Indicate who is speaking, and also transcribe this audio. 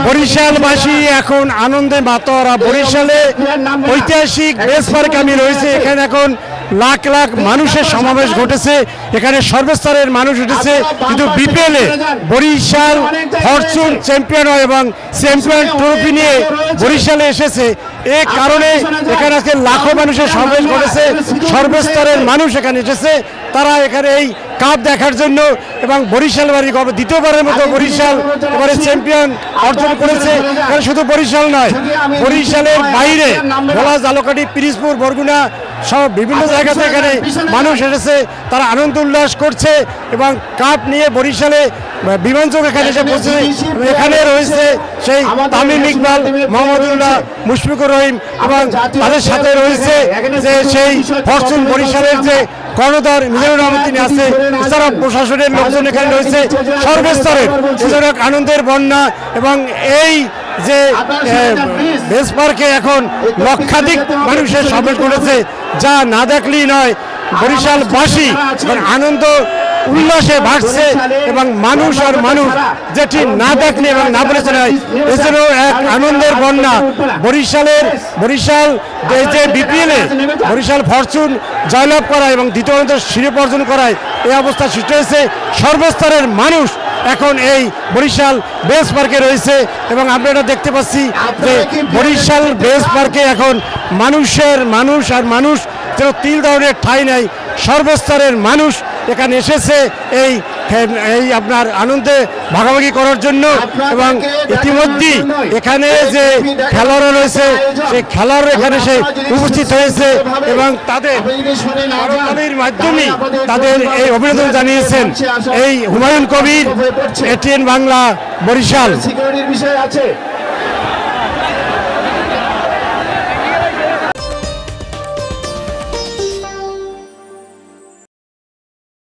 Speaker 1: বরিশালবাসী এখন আনন্দে মাতোয়ারা। বরিশালে ঐতিহাসিক বেস পার্কে আমি রয়েছে, এখানে এখন লাখ লাখ মানুষের সমাবেশ ঘটেছে, এখানে সর্বস্তরের মানুষ উঠেছে। কিন্তু বিপিএলে বরিশাল ফরচুন চ্যাম্পিয়ন হয় এবং চ্যাম্পিয়ন ট্রফি নিয়ে বরিশালে এসেছে, এ কারণে এখানে আজকে লাখো মানুষের সমাবেশ ঘটেছে। সর্বস্তরের মানুষ এখানে এসেছে, তারা এখানে এই কাপ দেখার জন্য। এবং বরিশাল দ্বিতীয়বারের মতো বরিশাল এবারে চ্যাম্পিয়ন অর্জন করেছে। এখানে শুধু বরিশাল নয়, বরিশালের বাইরে ভোলা, জালকাঠি, পিরিজপুর, বরগুনা সব বিভিন্ন জায়গা থেকে এখানে মানুষ এসেছে, তারা আনন্দ উল্লাস করছে এবং কাপ নিয়ে বরিশালে বিমানযোগ এখানে এসে পৌঁছেছে। এখানে রয়েছে সেই তামিম ইকবাল, মোহাম্মদুল্লাহ, মুশফিকুর রহিম এবং তাদের সাথে রয়েছে যে সেই ফরচুন বরিশালের যে কর্ণধার মিজানুর রহমান তিনি আছে, এছাড়া প্রশাসনের লোকজন এখানে রয়েছে। সর্বস্তরের এজন্য আনন্দের বন্যা এবং এই যে বেস পার্কে এখন লক্ষাধিক মানুষের সমাবেশ করেছে, যা না দেখলেই নয়। বরিশালবাসী আনন্দ উল্লাসে ভাসছে এবং মানুষ আর মানুষ যেটি না দেখলে এবং না বলেছে নয়, এছাড়াও এক আনন্দের বন্যা। বরিশাল যে বিপিএলে বরিশাল ফরচুন জয়লাভ করায় এবং দ্বিতীয় শিরোপা অর্জন করায় এই অবস্থা সৃষ্টি হয়েছে। সর্বস্তরের মানুষ এখন এই বরিশাল বেস পার্কে রয়েছে এবং আমরা এটা দেখতে পাচ্ছি যে বরিশাল বেস পার্কে এখন মানুষ আর মানুষ যেন তিল ধরনের ঠাঁই নেই। সর্বস্তরের মানুষ এখানে এসেছে এই আপনার আনন্দে ভাগাভাগি করার জন্য। এবং ইতিমধ্যেই এখানে যে খেলোয়াড়রা রয়েছে সেই খেলোয়াড় এখানে সে উপস্থিত হয়েছে এবং তাদের মাধ্যমে তাদের এই অভিনন্দন জানিয়েছেন এই হুমায়ুন কবির, এটিএন বাংলা, বরিশাল।